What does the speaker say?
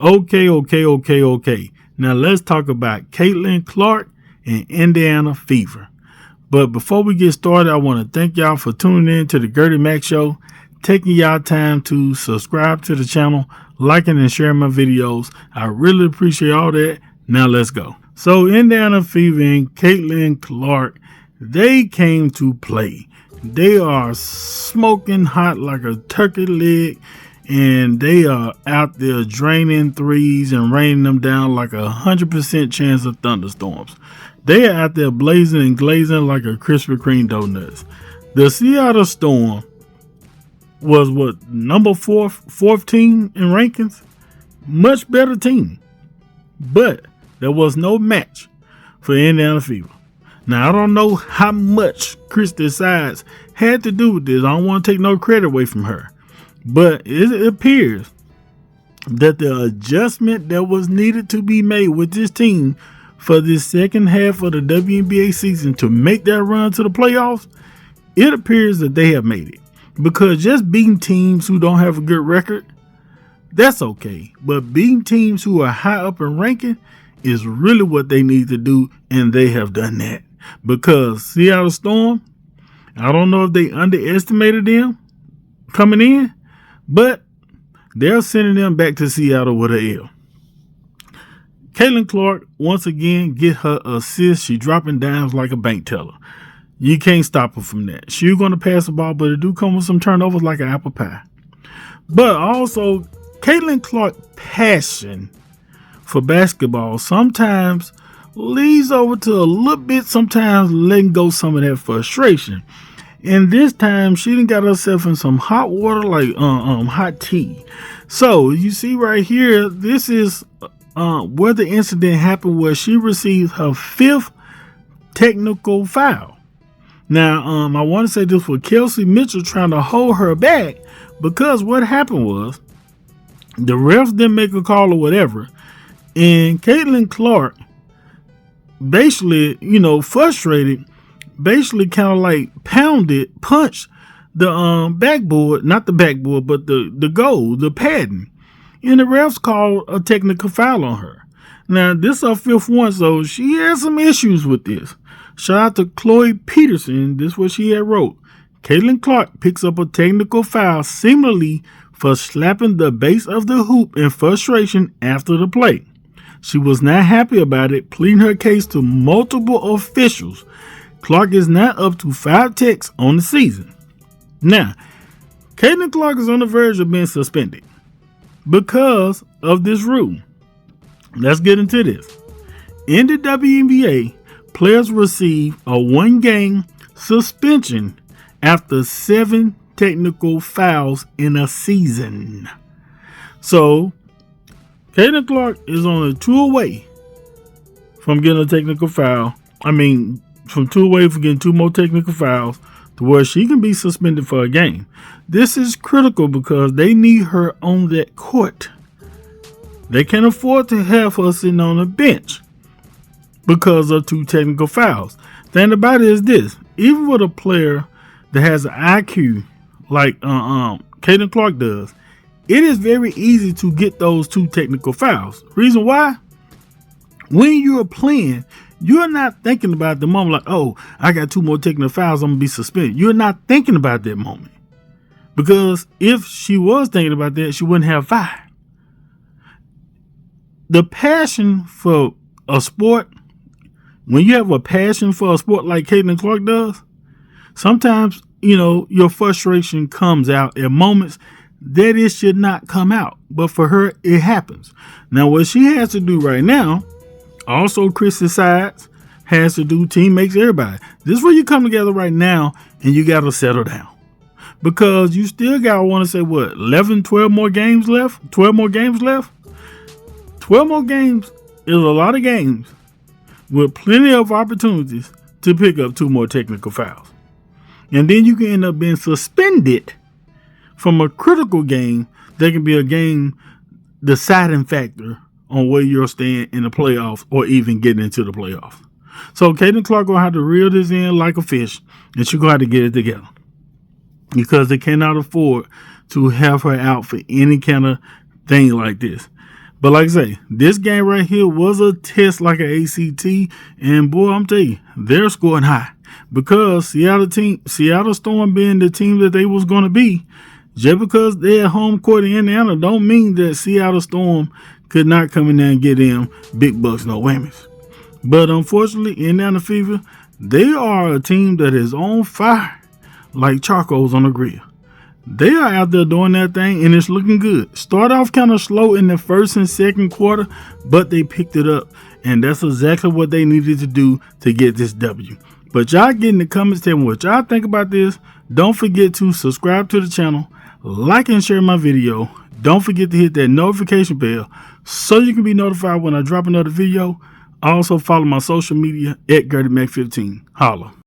Okay. Now let's talk about Caitlinclark and Indiana Fever. But before we get started, I want to thank y'all for tuning in to the Gertie Mac Show, taking y'all time to subscribe to the channel, liking and sharing my videos. I really appreciate all that. Now let's go. So Indiana Fever and Caitlinclark, they came to play. They are smoking hot like a turkey leg, and they are out there draining threes and raining them down like 100% chance of thunderstorms. They are out there blazing and glazing like a Krispy Kreme donuts. The Seattle Storm was number fourth team in rankings? Much better team. But there was no match for Indiana Fever. Now, I don't know how much Christy Sides had to do with this. I don't want to take no credit away from her. But it appears that the adjustment that was needed to be made with this team for this second half of the WNBA season to make that run to the playoffs, it appears that they have made it. Because just beating teams who don't have a good record, that's okay. But beating teams who are high up in ranking is really what they need to do, and they have done that. Because Seattle Storm, I don't know if they underestimated them coming in, but they're sending them back to Seattle with an L. Caitlinclark, once again, get her assist. She dropping dimes like a bank teller. You can't stop her from that. She's going to pass the ball, but it do come with some turnovers like an apple pie. But also, Caitlinclark's passion for basketball sometimes leads over to a little bit, sometimes letting go some of that frustration. And this time, she done got herself in some hot water like hot tea. So, you see right here, this is where the incident happened, where she received her 5th technical foul. Now, I want to say this for Kelsey Mitchell trying to hold her back, because what happened was the refs didn't make a call or whatever, and Caitlinclark basically, frustrated, basically kind of like punched the backboard, not the backboard, but the goal, the padding. And the refs called a technical foul on her. Now, this is her 5th one, so she has some issues with this. Shout out to Chloe Peterson. This is what she had wrote. Caitlinclark picks up a technical foul seemingly for slapping the base of the hoop in frustration after the play. She was not happy about it, pleading her case to multiple officials. Clark is now up to 5 techs on the season. Now, Caitlinclark is on the verge of being suspended because of this rule. Let's get into this. In the WNBA, players receive a 1-game suspension after 7 technical fouls in a season. So, Caitlinclark is on a 2 away from getting a technical foul. From 2 away from getting 2 more technical fouls to where she can be suspended for a game. This is critical because they need her on that court. They can't afford to have her sitting on a bench because of 2 technical fouls. The thing about it is this: even with a player that has an IQ like Caitlinclark does, it is very easy to get those 2 technical fouls. Reason why? When you're playing, you're not thinking about the moment like, oh, I got 2 more technical fouls, I'm going to be suspended. You're not thinking about that moment. Because if she was thinking about that, she wouldn't have 5. The passion for a sport, when you have a passion for a sport like Caitlinclark does, sometimes, your frustration comes out at moments that it should not come out. But for her, it happens. Now, what she has to do right now, also Christy Sides has to do, teammates, everybody. This is where you come together right now and you got to settle down. Because you still got to want to say, 12 more games left? 12 more games left? 12 more games is a lot of games with plenty of opportunities to pick up 2 more technical fouls. And then you can end up being suspended from a critical game that can be a game deciding factor on where you're staying in the playoffs or even getting into the playoffs. So Caitlinclark going to have to reel this in like a fish, and she's going to have to get it together because they cannot afford to have her out for any kind of thing like this. But like I say, this game right here was a test like an ACT, and boy, I'm telling you, they're scoring high because Seattle Storm being the team that they was going to be, just because they're at home court in Indiana, don't mean that Seattle Storm could not come in there and get them big bucks, no whammies. But unfortunately, Indiana Fever, they are a team that is on fire like charcoals on a grill. They are out there doing that thing, and it's looking good. Start off kind of slow in the first and second quarter, but they picked it up, and that's exactly what they needed to do to get this W. But y'all get in the comments telling me what y'all think about this. Don't forget to subscribe to the channel, like and share my video. Don't forget to hit that notification bell so you can be notified when I drop another video. Also follow my social media at GertieMac15. Holla.